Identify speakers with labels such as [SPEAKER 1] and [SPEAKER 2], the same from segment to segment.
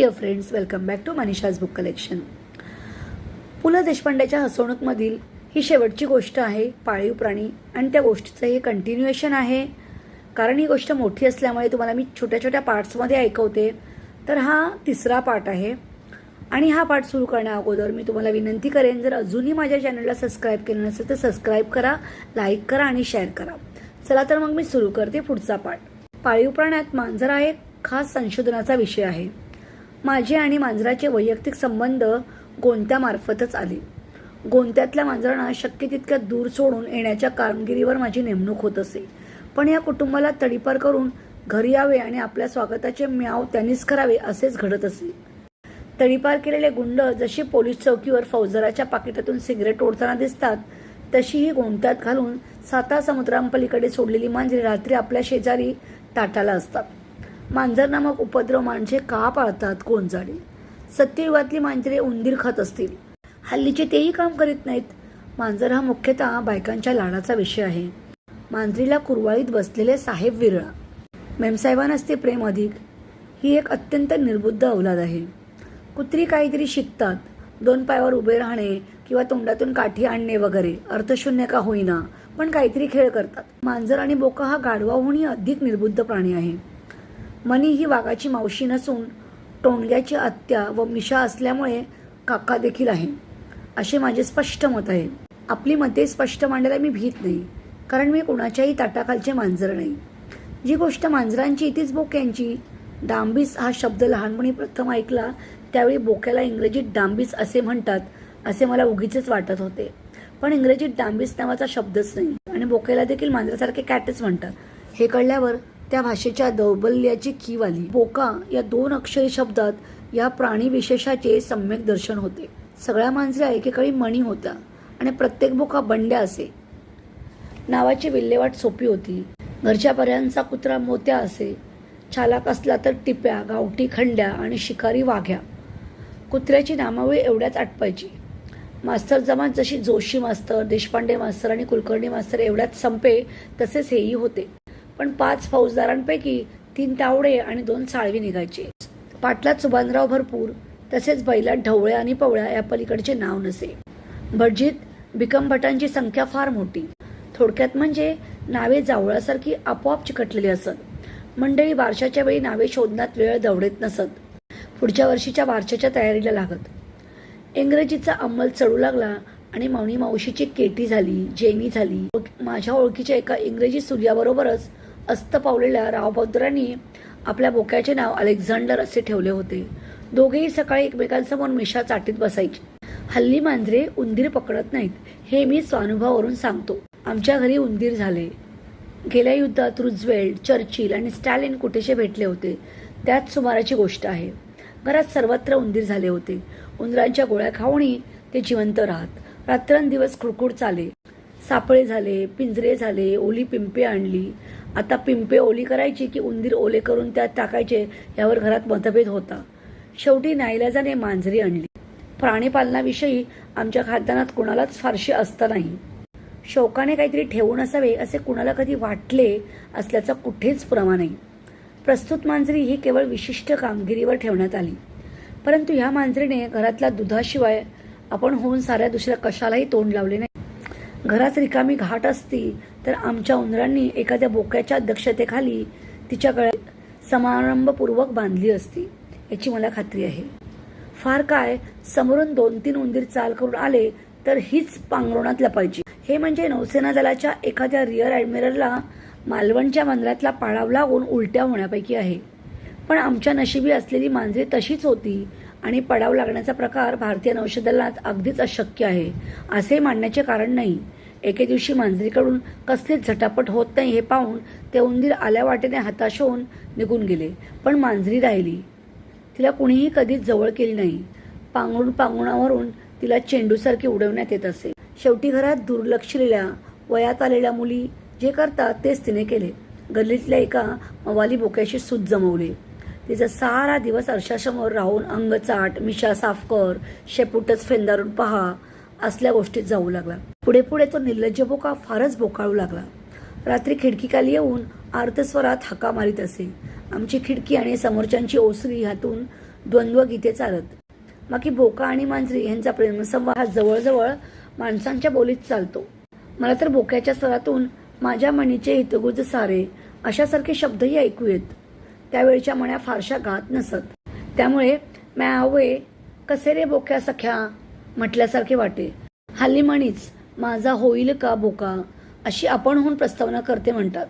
[SPEAKER 1] Dear friends, welcome back to Manisha's book collection. पु ल देशपांडेच्या हसवणूकमधील ही शेवटची गोष्ट आहे, पाळीव प्राणी. आणि त्या गोष्टीचं हे कंटिन्युएशन आहे, कारण ही गोष्ट मोठी असल्यामुळे तुम्हाला मी छोट्या छोट्या पार्ट्समध्ये ऐकवते. तर हा तिसरा पार्ट आहे. आणि हा पार्ट सुरू करण्या अगोदर मी तुम्हाला विनंती करेन, जर अजूनही माझ्या चॅनलला सबस्क्राईब केलं नसेल तर सबस्क्राईब करा, लाईक करा आणि शेअर करा. चला तर मग मी सुरू करते पुढचा पार्ट. पाळीव प्राण्यात मांजर हा एक खास संशोधनाचा विषय आहे. माझे आणि मांजराचे वैयक्तिक संबंध गोंत्यामार्फतच आले. गोंत्यातल्या मांजरांना शक्य तितक्या दूर सोडून येण्याच्या कामगिरीवर माझी नेमणूक होत असे. पण या कुटुंबाला तडीपार करून घरी यावे आणि आपल्या स्वागताचे म्याव त्यांनीच करावे असेच घडत असे. तडीपार केलेले गुंड जशी पोलीस चौकीवर फौजदाराच्या पाकिटातून सिगरेट ओढताना दिसतात, तशी ही गोंत्यात घालून 7 समुद्रांपलीकडे सोडलेली मांजरे रात्री आपल्या शेजारी ताटाला असतात. मांजर नामक उपद्रव माणसे का पाळतात कोण जाणे. सत्ययुगातली मांजरे उंदीर खात असतील, हल्लीचे तेही काम करीत नाहीत. मांजर हा मुख्यतः बायकांच्या लाडाचा विषय आहे. मांजरीला कुरवाळीत बसलेले साहेब विरळा. मेमसाहेबांनाच प्रेम अधिक. ही एक अत्यंत निर्बुद्ध अवलाद आहे. कुत्री काहीतरी शिकतात, 2 पायावर उभे राहणे किंवा तोंडातून काठी आणणे वगैरे, अर्थशून्य का होईना पण काहीतरी खेळ करतात. मांजर आणि बोका हा गाढवाहूनही अधिक निर्बुद्ध प्राणी आहे. मनी ही वाघाची मावशी नसून टोणग्याची आत्या व मिशा असल्यामुळे काका देखील आहे, असे माझे स्पष्ट मत आहे. आपली मते स्पष्ट मांडायला मी भीत नाही, कारण मी कोणाच्याही ताटाखालचे मांजर नाही. जी गोष्ट मांजरांची तीच बोक्यांची. डांबीस हा शब्द लहानपणी प्रथम ऐकला त्यावेळी बोक्याला इंग्रजीत डांबीस असे म्हणतात असे मला उगीचच वाटत होते. पण इंग्रजीत डांबीस नावाचा शब्दच नाही आणि बोक्याला देखील मांजरासारखे कॅटच म्हणतात. हे कळल्यावर त्या भाषेच्या दौर्बल्याची कीव आली. बोका या 2 अक्षरी शब्दात या प्राणी विशेषाचे सम्यक दर्शन होते. सगळ्या मांजऱ्या एकेकाळी मणी होत्या आणि प्रत्येक बोका बंड्या असे. नावाची विल्हेवाट सोपी होती. घरच्या पर्यांचा कुत्रा मोत्या असे. चालाक असला तर टिप्या, गावठी खंड्या आणि शिकारी वाघ्या. कुत्र्याची नामावळी एवढ्याच आटपायची. मास्तर जमात जशी जोशी मास्तर, देशपांडे मास्तर आणि कुलकर्णी मास्तर एवढ्यात संपे, तसेच हेही होते. पण 5 फौजदारांपैकी 3 तावडे आणि 2 साळवी निघायचे. पाटलात सुभानराव भरपूर, तसेच बैलात ढवळ्या आणि पवळ्या या पलीकडचे नाव नसे. भटजीत भिकमभटांची संख्या फार मोठी. थोडक्यात म्हणजे नावे जावळासारखी आपोआप चिकटलेली असत. मंडळी बारशाच्या वेळी नावे शोधण्यात वेळ दवडत नसत. पुढच्या वर्षीच्या बारशाच्या तयारीला लागत. इंग्रजीचा अंमल चढू लागला आणि मौनी मावशीची केटी झाली, जेनी झाली. माझ्या ओळखीच्या एका इंग्रजी सूर्याबरोबरच अस्त पावलेल्या रावबहादुरांनी आपल्या बोक्याचे नाव अलेक्झांडर असे ठेवले होते. दोघेही सकाळी एकमेकांसमोर मिशा चाटीत बसायचे. हल्ली मांजरे उंदीर पकडत नाहीत, हे मी स्वानुभवावरून सांगतो. आमच्या घरी उंदीर झाले. गेल्या युद्धात रुझवेल्ट, चर्चिल आणि स्टॅलिन कुठेसे भेटले होते, त्याच सुमाराची गोष्ट आहे. घरात सर्वत्र उंदीर झाले होते. उंदरांच्या गोळ्या खाऊनही ते जिवंत राहत. रात्रंदिवस खुडखुड चाले. सापळे झाले, पिंजरे झाले, ओली पिंपे आणली. आता पिंपे ओली करायची की उंदीर ओले करून त्यात टाकायचे यावर घरात मतभेद होता. शेवटी नाईलाजाने मांजरी आणली. प्राणीपालनाविषयी आमच्या खानदानात कुणालाच फारशी असता नाही. शौकाने काहीतरी ठेवून असावे असे कुणाला कधी वाटले असल्याचा कुठेच पुरावा नाही. प्रस्तुत मांजरी ही केवळ विशिष्ट कामगिरीवर ठेवण्यात आली. परंतु ह्या मांजरीने घरातल्या दुधाशिवाय आपण होऊन साऱ्या दुसऱ्या कशालाही तोंड लावले नाही. घरात रिकामी घाट असती तर आमच्या उंदरांनी एखाद्या बोक्याच्या अध्यक्षतेखाली तिच्या गळ्यात समारंभपूर्वक बांधली असती, याची मला खात्री आहे. फार काय, समोरून 2-3 उंदीर चाल करून आले तर हीच पांघरुणात लपायची. हे म्हणजे नौसेना दलाच्या एखाद्या रिअर ॲडमिरलला मालवणच्या बंदरातला पाळाव लागून उलट्या होण्यापैकी आहे. पण आमच्या नशिबी असलेली मांजरी तशीच होती आणि पडाव लागण्याचा प्रकार भारतीय नौदलात अगदीच अशक्य आहे असे मानण्याचे कारण नाही. एके दिवशी मांजरीकडून कसलीच झटापट होत नाही हे पाहून ते उंदीर आल्या वाटेने हताश होऊन निघून गेले. पण मांजरी राहिली. तिला कुणीही कधीच जवळ केली नाही. पांगुणावरून तिला चेंडूसारखी उडवण्यात येत असे. शेवटी घरात दुर्लक्षलेल्या वयात आलेल्या मुली जे करतात तेच तिने केले. गल्लीतल्या एका मवाली बोक्याशी सूत जमवले. तिचा सारा दिवस आरशासमोर राहून अंगचाट, मिशा साफ कर, शेपूटच फेंदारून पहा असल्या गोष्टीत जाऊ लागला. पुढे पुढे तो निर्लज्ज बोका फारच बोकाळू लागला. रात्री खिडकीखाली येऊन आर्तस्वरात हाका मारीत असे. आमची खिडकी आणि समोरच्यांची ओसरी ह्यातून द्वंद्वगीते चालत. बाकी बोका आणि मांजरी यांचा प्रेमसंवाद हा जवळजवळ माणसांच्या बोलीत चालतो. मला तर बोक्याच्या स्वरातून माझ्या मनीचे हितगुज सारे अशासारखे शब्दही ऐकू येत. त्यावेळच्या मण्या फारशा गात नसत. त्यामुळे म्यावे कसे रे बोक्या सख्या म्हटल्यासारखे वाटे. हल्ली म्हणीच माझा होईल का बोका अशी आपणहून प्रस्तावना करते म्हणतात.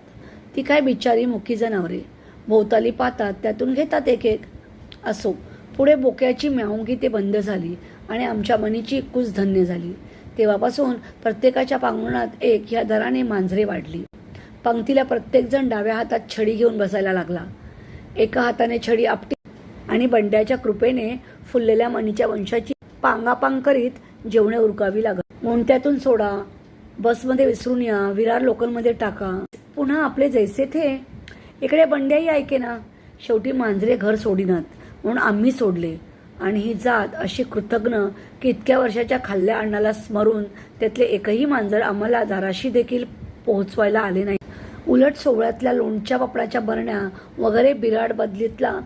[SPEAKER 1] ती काय बिचारी मुकी जनावरे भोवताली पाहतात, त्यातून घेतात एक एक. असो, पुढे बोक्याची म्यावंगी ते बंद झाली आणि आमच्या मनीची कुस धन्य झाली. तेव्हापासून प्रत्येकाच्या पांगणात एक ह्या दराने मांजरे वाढली. पंक्तीला प्रत्येकजण डाव्या हातात छडी घेऊन बसायला लागला. एका हाताने छडी आपटी आणि बंड्याच्या कृपेने फुललेल्या मनीच्या वंशाची पांगापांग करीत जेवणे उरकावी लागत. मोंट्यातून सोडा, बसमध्ये विसरून या, विरार लोकलमध्ये टाका, पुन्हा आपले जैसे थे. इकडे बंड्याही ऐके ना. शेवटी मांजरे घर सोडिनात म्हणून आम्ही सोडले आणि ही जात अशी कृतज्ञ की इतक्या वर्षाच्या खाल्ल्या अन्नाला स्मरून त्यातले एकही मांजर आम्हाला दाराशी देखील पोहोचवायला आले नाही. उलट सोहळ्यातल्या लोणच्या पापडाच्या बरण्या वगैरे बिराड बदलीतला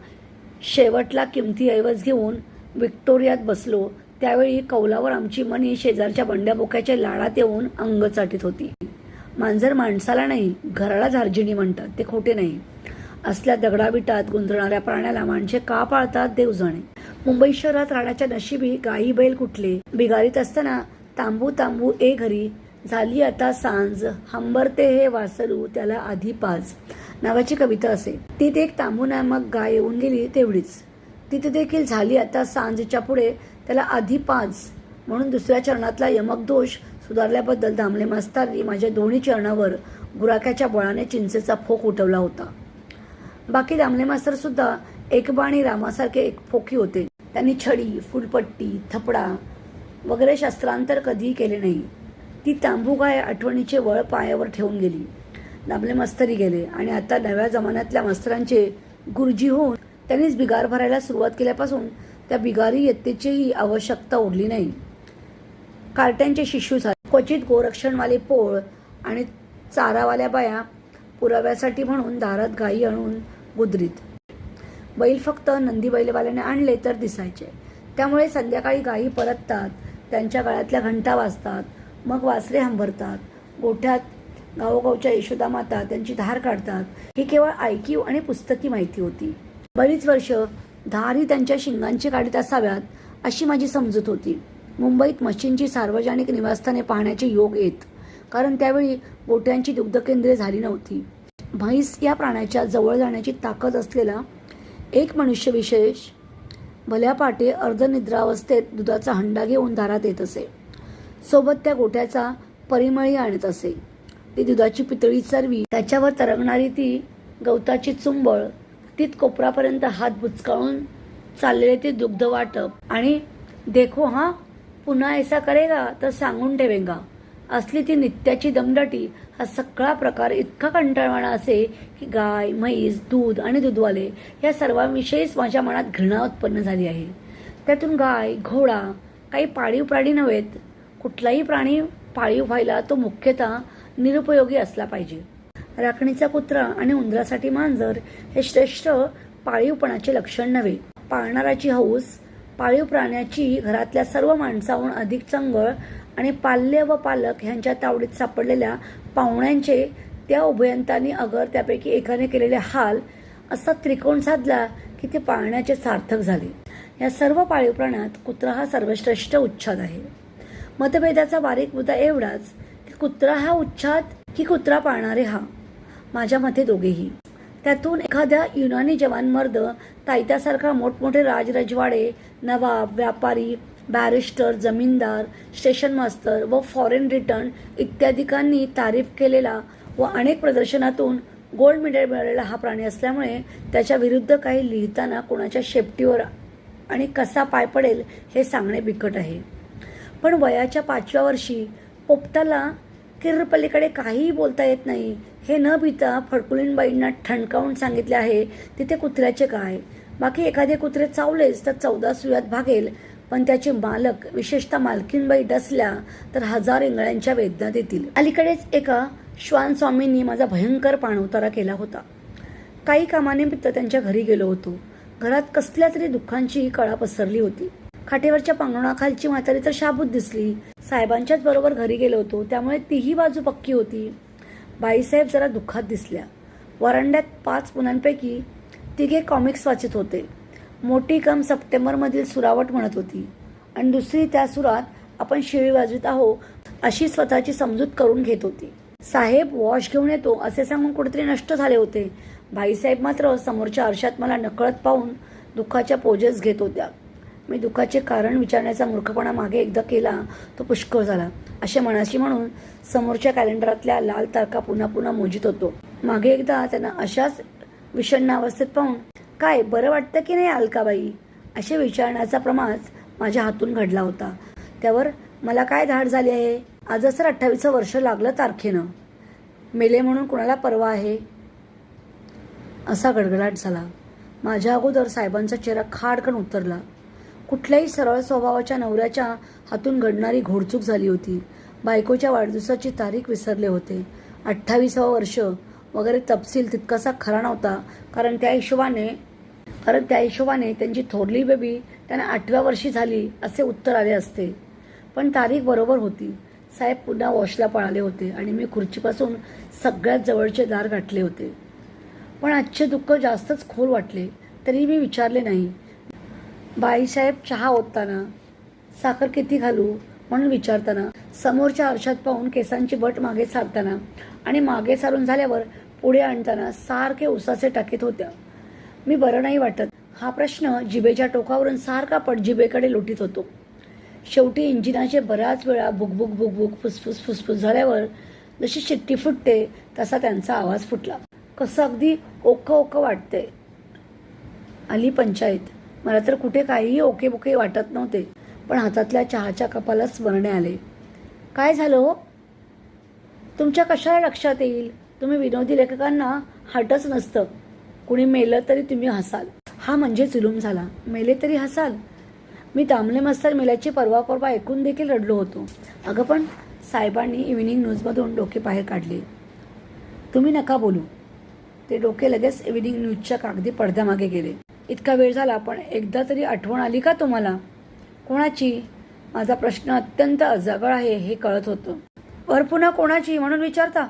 [SPEAKER 1] शेवटला किमती ऐवज घेऊन विक्टोरियात बसलो. त्यावेळी कौलावर आमची मनी शेजारच्या बंड्या बोक्याच्या लाडात येऊन अंग चाटीत होती. मांजर माणसाला नाही, घराला झार्जिणी म्हणतात, ते खोटे नाही. असल्या दगडाविटात गुंतणाऱ्या प्राण्याला माणसे का पाळतात देव जाणे. मुंबई शहरात राहण्याच्या नशिबी गाई बैल कुठले. बिगारीत असताना तांबू तांबू ए घरी झाली आता सांज, हंबरते हे वासरू त्याला आधी पाज नावाची कविता असे. तीत एक तांबू नामक गाय येऊन गेली तेवढीच. तिथे देखील झाली आता सांजच्या पुढे त्याला आधी पाज म्हणून दुसऱ्या चरणातला यमक दोष सुधारल्याबद्दल दामले मास्तारनी माझ्या दोन्ही चरणावर गुराख्याच्या बळाने चिंचेचा फोक उठवला होता. बाकी दामले मास्तर सुद्धा एकबाणी रामासारखे एक फोकी होते. त्यांनी छडी, फुलपट्टी, थपडा वगैरे शस्त्रांतर कधीही केले नाही. ती तांबू गाय आठवणीचे वळ पायावर ठेवून गेली. दामले मास्तरी गेले आणि आता नव्या जमान्यातल्या मास्तरांचे गुरुजी होऊन त्यांनीच बिगार भरायला सुरुवात केल्यापासून त्या बिगारी यत्तेचीही आवश्यकता उरली नाही. कार्ट्यांचे शिशू झाले. क्वचित गोरक्षणवाले पोळ आणि चारावाल्या बाया पुराव्यासाठी म्हणून दारात गायी आणून गुदरीत. बैल फक्त नंदी बैलवाल्याने आणले तर दिसायचे. त्यामुळे संध्याकाळी गायी परततात, त्यांच्या गळ्यातल्या घंटा वाजतात, मग वासरे हंबरतात. गोठ्यात गावोगावच्या यशोदा माता त्यांची धार काढतात. ही केवळ ऐकीव आणि पुस्तकी माहिती होती. बरीच वर्ष धारही त्यांच्या शिंगांची काढीत असाव्यात अशी माझी समजूत होती. मुंबईत म्हशींची सार्वजनिक निवासस्थाने पाहण्याचे योग येत, कारण त्यावेळी गोट्यांची दुग्धकेंद्रे झाली नव्हती. म्हैस या प्राण्याच्या जवळ जाण्याची ताकद असलेला एक मनुष्यविशेष भल्या पाटे अर्धनिद्रावस्थेत दुधाचा हंडा घेऊन दारात येत असे. सोबत त्या गोट्याचा परिमळही आणत असे. ती दुधाची पितळी चरवी, त्याच्यावर तरंगणारी ती गवताची चुंबळ, तीत कोपरापर्यंत हात बुचकाळून चाललेले ते दुग्ध वाटप आणि देखो हा पुन्हा ऐसा करेगा तर सांगून ठेवेंगा असली ती नित्याची दमदाटी. हा सगळा प्रकार इतका कंटाळवाणा असे की गाय, म्हैस, दूध आणि दूधवाले या सर्वांविषयीच माझ्या मनात घृणा उत्पन्न झाली आहे. त्यातून गाय, घोडा काही पाळीव प्राणी नव्हेत. कुठलाही प्राणी पाळीव व्हायला तो मुख्यतः निरुपयोगी असला पाहिजे. राखणीचा कुत्रा आणि उंदरासाठी मांजर हे श्रेष्ठ पाळीवपणाचे लक्षण नव्हे. पाळणाराची हौस पाळीव प्राण्याची घरातल्या सर्व माणसाहून अधिक चंगळ आणि पाल्य व पालक ह्यांच्या तावडीत सापडलेल्या पाहुण्यांचे त्या उभयंतांनी अगर त्यापैकी एकाने केलेले हाल असा त्रिकोण साधला की ते पाळण्याचे सार्थक झाले. या सर्व पाळीव प्राण्यात कुत्रा हा सर्वश्रेष्ठ उच्छाद आहे. मतभेदाचा बारीक मुद्दा एवढाच की कुत्रा हा उच्छाद की कुत्रा पाळणारे हा. माझ्या मते दोघेही. त्यातून एखाद्या युनानी जवान मर्द ताईत्यासारखा मोठमोठे राजरजवाडे, नवाब, व्यापारी, बॅरिस्टर, जमीनदार, स्टेशन मास्तर व फॉरेन रिटर्न इत्यादिकांनी तारीफ केलेला व अनेक प्रदर्शनातून गोल्ड मेडल मिळालेला हा प्राणी असल्यामुळे त्याच्या विरुद्ध काही लिहिताना कोणाच्या शेपटीवर आणि कसा पाय पडेल हे सांगणे बिकट आहे. पण वयाच्या 5व्या वर्षी पोपटाला किर्रपलीकडे काहीही बोलता येत नाही हे न भीता फडकुलींबाईंना ठणकावून सांगितले आहे. तिथे कुत्र्याचे काय. बाकी एखादे कुत्रे चावलेच तर 14 सुयात भागेल, पण त्याचे मालक विशेषतः मालकीनबाई डसल्या तर 1000 इंगळ्यांच्या वेदना देतील. अलीकडेच एका श्वान स्वामींनी माझा भयंकर पाणउतारा केला होता. काही कामानिमित्त त्यांच्या घरी गेलो होतो. घरात कसल्या तरी दुःखांची कळा पसरली होती. खाटेवरच्या पांगणाखालची म्हातारी तर शाबूत दिसली. साहेबांच्याच बरोबर घरी गेलो होतो, त्यामुळे तीही बाजू पक्की होती. बाईसाहेब जरा दुःखात दिसल्या. वरांड्यात 5 मुलांपैकी 3 कॉमिक्स वाचत होते. मोठी कम सप्टेंबरमधील सुरावट म्हणत होती आणि दुसरी त्या सुरात आपण शिळी वाजवीत आहो अशी स्वतःची समजूत करून घेत होती. साहेब वॉश घेऊन येतो असे सांगून कुठेतरी नष्ट झाले होते. बाईसाहेब मात्र समोरच्या आरशात मला नकळत पाहून दुःखाच्या पोजेस घेत होत्या. मी दुःखाचे कारण विचारण्याचा मूर्खपणा मागे एकदा केला तो पुष्कळ झाला असे मनाशी म्हणून समोरच्या कॅलेंडरातल्या लाल तारखा पुन्हा पुन्हा मोजित होतो. मागे एकदा त्यांना अशाच विषण्ण अवस्थेत पाहून काय बरं वाटतं की नाही अलकाबाई असे विचारण्याचा प्रमाद माझ्या हातून घडला होता. त्यावर मला काय धाड झाली आहे. आजच तर 28वं वर्ष लागलं तारखेनं. मेले म्हणून कुणाला परवा आहे असा गडगडाट झाला. माझ्या अगोदर साहेबांचा चेहरा खाडकन उतरला. कुठल्याही सरळ स्वभावाच्या नवऱ्याच्या हातून घडणारी घोडचूक झाली होती. बायकोच्या वाढदिवसाची तारीख विसरले होते. 28वं वर्ष वगैरे तपशील तितकासा खरा नव्हता, कारण त्या हिशोबाने त्यांची थोरली बेबी त्यांना 8व्या वर्षी झाली असे उत्तर आले असते. पण तारीख बरोबर होती. साहेब पुन्हा वॉशला पळाले होते आणि मी खुर्चीपासून सगळ्यात जवळचे दार गाठले होते. पण आजचे दुःख जास्तच खोल वाटले तरी मी विचारले नाही. बाईसाहेब चहा ओतताना साखर किती घालू म्हणून विचारताना, समोरच्या आरशात पाहून केसांची बट मागे सारताना आणि मागे सारून झाल्यावर पुढे आणताना सारखे उसाचे टाकीत होत्या. मी बरं नाही वाटत हा प्रश्न जिभेच्या टोकावरून सारखा पटजिभेकडे लोटीत होतो. शेवटी इंजिनाचे बऱ्याच वेळा बुकबुक बुकबुक फुसफुस फुसफुस झाल्यावर जशी शिट्टी फुटते तसा त्यांचा आवाज फुटला. कसं अगदी ओकं ओकं वाटते. आली पंचायत. मला तर कुठे काहीही ओके बोके वाटत नव्हते, पण हातातल्या चहाच्या कपाला स्मरणे आले. काय झालं हो? तुमच्या कशाला लक्षात येईल? तुम्ही विनोदी लेखकांना हटच नसतं. कुणी मेलं तरी तुम्ही हसाल. हा म्हणजे जुलूम झाला. मेले तरी हसाल. मी दामले मस्तर मेल्याची परवा ऐकून देखील रडलो होतो. अगं पण साहेबांनी इव्हिनिंग न्यूजमधून डोके बाहेर काढले. तुम्ही नका बोलू. ते डोके लगेच इव्हिनिंग न्यूजच्या कागदी पडद्यामागे गेले. इतका वेळ झाला पण एकदा तरी आठवण आली का तुम्हाला? कोणाची? माझा प्रश्न अत्यंत अजागळ आहे हे कळत होतं. वर पुन्हा कोणाची म्हणून विचारता?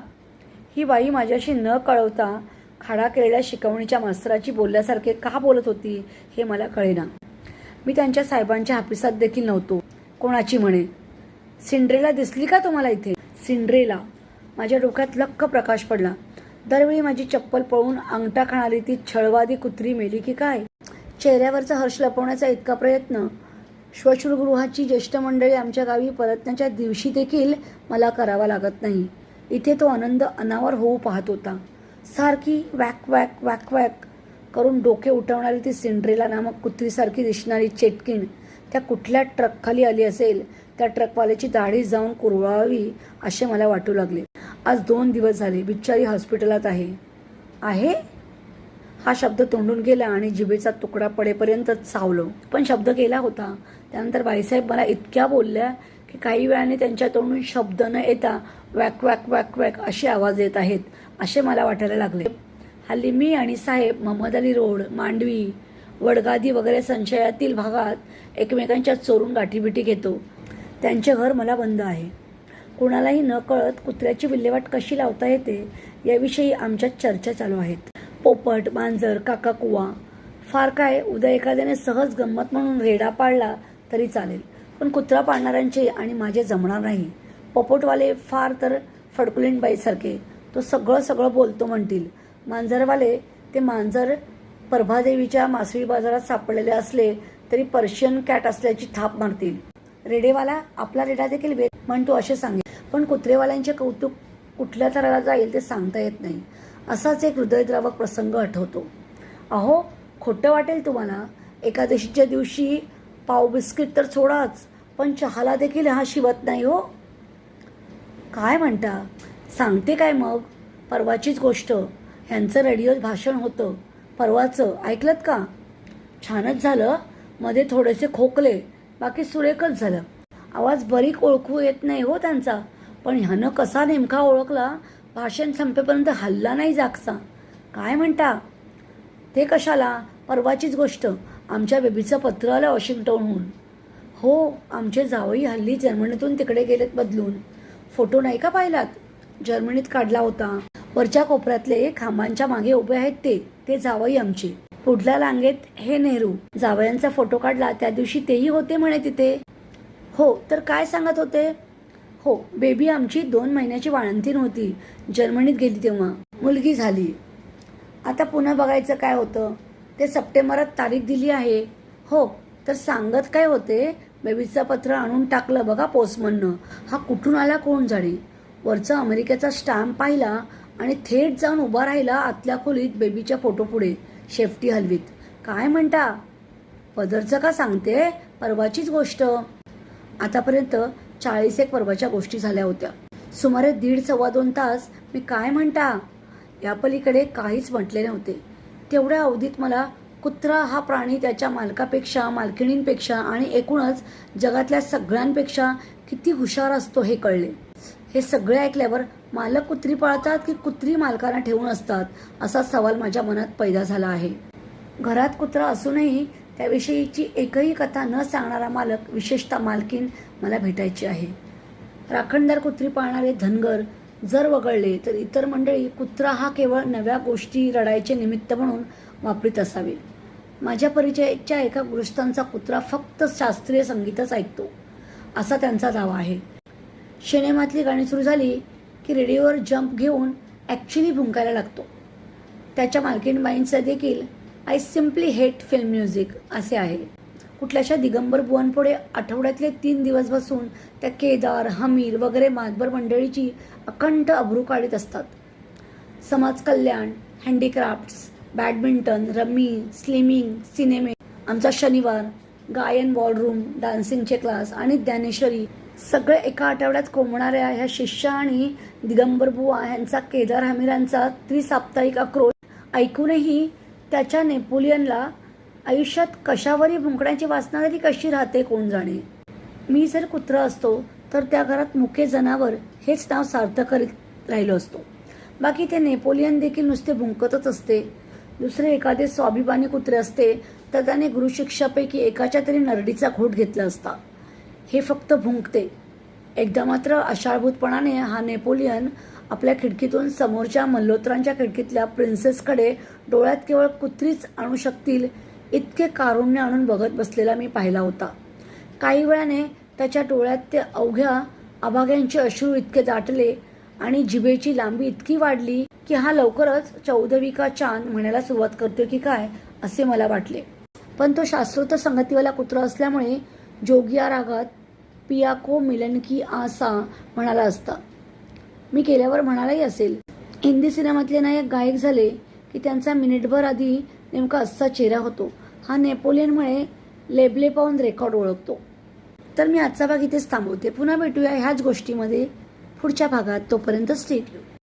[SPEAKER 1] ही बाई माझ्याशी न कळवता खाडा केलेल्या शिकवणीच्या मास्तराची बोलल्यासारखे का बोलत होती हे मला कळेना. मी त्यांच्या साहेबांच्या हापिसात देखील नव्हतो. कोणाची म्हणे? सिंड्रेला दिसली का तुम्हाला इथे? सिंड्रेला? माझ्या डोक्यात लख्ख प्रकाश पडला. दरवेळी माझी चप्पल पळून अंगठा खाणारी ती छळवादी कुत्री मेली की काय? चेहऱ्यावरचा हर्ष लपवण्याचा इतका प्रयत्न श्वशुरगृहाची ज्येष्ठ मंडळी आमच्या गावी परतण्याच्या दिवशी देखील मला करावा लागत नाही. इथे तो आनंद अनावर होऊ पाहत होता. सारखी वॅक वॅक वॅक वॅक करून डोके उठवणारी ती सिंड्रेला नामक कुत्रीसारखी दिसणारी चेटकीण त्या कुठल्या ट्रकखाली आली असेल. त्या ट्रकवाल्याची दाढी जाऊन कुरवाळावी असे मला वाटू लागले. आज 2 दिवस झाले बिचारी हॉस्पिटलात आहे. हा शब्द तोंडून गेला आणि जिभेचा तुकडा पडेपर्यंत चावलो. पण शब्द गेला होता. त्यानंतर बाईसाहेब मला इतक्या बोलल्या की काही वेळाने त्यांच्या तोंडून शब्द न येता वॅक वॅक वॅक वॅक असे आवाज येत आहेत असे मला वाटायला लागले. हल्ली मी आणि साहेब मोहम्मद अली रोड, मांडवी, वडगादी वगैरे संशयातील भागात एकमेकांच्या चोरून गाठीबिटी घेतो. त्यांचे घर मला बंद आहे. कुणालाही न कळत कुत्र्याची विल्हेवाट कशी लावता येते याविषयी आमच्यात चर्चा चालू आहेत. पोपट, मांजर, काकाकुवा, फार काय उद्या एखाद्याने सहज गंमत म्हणून रेडा पाळला तरी चालेल, पण कुत्रा पाळणाऱ्यांचे आणि माझे जमणार नाही. पोपटवाले फार तर फडकुलींबाईसारखे, तो सगळं बोलतो म्हणतील. मांजरवाले ते मांजर प्रभादेवीच्या मासळी बाजारात सापडलेले असले तरी पर्शियन कॅट असल्याची थाप मारतील. रेडेवाला आपला रेडा देखील वेद म्हणतो असे सांगेल, पण कुत्रेवाल्यांचे कौतुक कुठल्या थराला जाईल ते सांगता येत नाही. असाच एक हृदयद्रावक प्रसंग आठवतो. अहो, खोटं वाटेल तुम्हाला, एकादशीच्या दिवशी पाव बिस्किट तर सोडाच, पण चहाला देखील हा शिवत नाही हो. काय म्हणता? सांगते काय मग. परवाचीच गोष्ट. ह्यांचं रेडिओत भाषण होतं परवाचं, ऐकलत का? छानच झालं. मध्ये थोडेसे खोकले, बाकी सुरेखच झालं. आवाज बरीक ओळखू येत नाही हो त्यांचा, पण ह्यानं कसा नेमका ओळखला? भाषण संपेपर्यंत हल्ला नाही जागचा. काय म्हणता? ते कशाला? परवाचीच गोष्ट, आमच्या बेबीचं पत्र आलं वॉशिंग्टनहून. हो, आमचे जावई हल्ली जर्मनीतून तिकडे गेलेत बदलून. फोटो नाही का पाहिलात? जर्मनीत काढला होता. वरच्या कोपऱ्यातले खांबांच्या मागे उभे आहेत ते जावई आमचे. पुढल्या रांगेत हे नेहरू. जावयांचा फोटो काढला त्या दिवशी तेही होते म्हणे तिथे. हो, तर काय सांगत होते? हो, बेबी आमची 2 महिन्याची वाळंतीण होती. जर्मनीत गेली तेव्हा. मुलगी झाली. आता पुन्हा बघायचं काय होतं ते. सप्टेंबरात तारीख दिली आहे. हो, तर सांगत काय होते, बेबीचं पत्र आणून टाकलं बघा पोस्टमननं. हा कुठून आला कोण जाणे. वरचा अमेरिकेचा स्टॅम्प पाहिला आणि थेट जाऊन उभा राहिला आतल्या खोलीत बेबीच्या फोटोपुढे शेफ्टी हलवीत. काय म्हणता? पदरचं का सांगते? परवाचीच गोष्ट. आतापर्यंत 40 एक परवाच्या गोष्टी झाल्या होत्या. सुमारे 1.5-2 तास मी काय म्हणता या पलीकडे काहीच म्हटले नव्हते. तेवढ्या अवधीत मला कुत्रा हा प्राणी त्याच्या मालकापेक्षा, मालकिणींपेक्षा आणि एकूणच जगातल्या सगळ्यांपेक्षा किती हुशार असतो हे कळले. हे सगळे ऐकल्यावर मालक कुत्री पाळतात की कुत्री मालकांना ठेवून असतात असा सवाल माझ्या मनात पैदा झाला आहे. घरात कुत्रा असूनही त्याविषयीची एकही कथा न सांगणारा मालक, विशेषतः मालकीण मला भेटायची आहे. राखणदार कुत्री पाळणारे धनगर जर वगळले तर इतर मंडळी कुत्रा हा केवळ नव्या गोष्टी रडायचे निमित्त म्हणून वापरीत असावे. माझ्या परिचयाच्या एका गृहस्थांचा कुत्रा फक्त शास्त्रीय संगीतच ऐकतो असा त्यांचा दावा आहे. सिनेमातली गाणी सुरू झाली की रेडिओवर जंप घेऊन ॲक्च्युली भुंकायला लागतो. त्याच्या मालकीणबाईंचं देखील I simply hate film music असे आहे. कुठल्याशा दिगंबर बुवांपुढे आठवड्यातले 3 दिवस बसून त्या केदार, हमीर वगैरे मातबर मंडळीची अखंड अब्रू काढीत असतात. समाज कल्याण, हँडीक्राफ्ट्स, बॅडमिंटन, रम्मी, स्लिमिंग, सिनेमे, आमचा शनिवार, गायन, बॉलरूम, डान्सिंगचे क्लास आणि ज्ञानेश्वरी सगळे एका आठवड्यात कोंबणाऱ्या ह्या शिष्या आणि दिगंबर बुवा ह्यांचा केदार हमीरांचा त्रिसाप्ताहिक आक्रोश ऐकूनही त्याच्या नेपोलियनला आयुष्यात कशावरही भुंकण्याची वासना तरी कशी राहते कोण जाणे. मी जर कुत्रा असतो तर त्या घरात मुके जनावर हेच नाव सार्थ करीत राहिलो असतो. बाकी ते नेपोलियन देखील नुसते भुंकतच असते. दुसरे एखादे स्वाभिमानी कुत्रे असते तर त्याने गुरुशिक्षापैकी एकाच्या तरी नरडीचा घोट घेतला असता. हे फक्त भुंकते. एकदा मात्र आशाळभूतपणाने हा नेपोलियन आपल्या खिडकीतून समोरच्या मल्होत्रांच्या खिडकीतल्या प्रिन्सेसकडे डोळ्यात केवळ कुत्रीच आणू शकतील इतके कारुण्य आणून बघत बसलेला मी पाहिला होता. काही वेळाने त्याच्या डोळ्यात ते अवघ्या अभाग्यांचे अश्रू इतके दाटले आणि जिभेची लांबी इतकी वाढली की हा लवकरच 14वी का चांद म्हणायला सुरुवात करतोय की काय असे मला वाटले. पण तो शास्त्रोक्त संगतीवाला कुत्रा असल्यामुळे जोगिया रागात पियाको मिलन की आसा म्हणाला असता. मी केल्यावर म्हणालाही असेल. हिंदी सिनेमातले नायक गायक झाले की त्यांचा मिनिटभर आधी नेमका असा चेहरा होतो. हा नेपोलियनमुळे लेबले पाहून रेकॉर्ड ओळखतो. तर मी आजचा भाग इथेच थांबवते. पुन्हा भेटूया ह्याच गोष्टीमध्ये पुढच्या भागात. तोपर्यंत स्टे ट्यून्ड.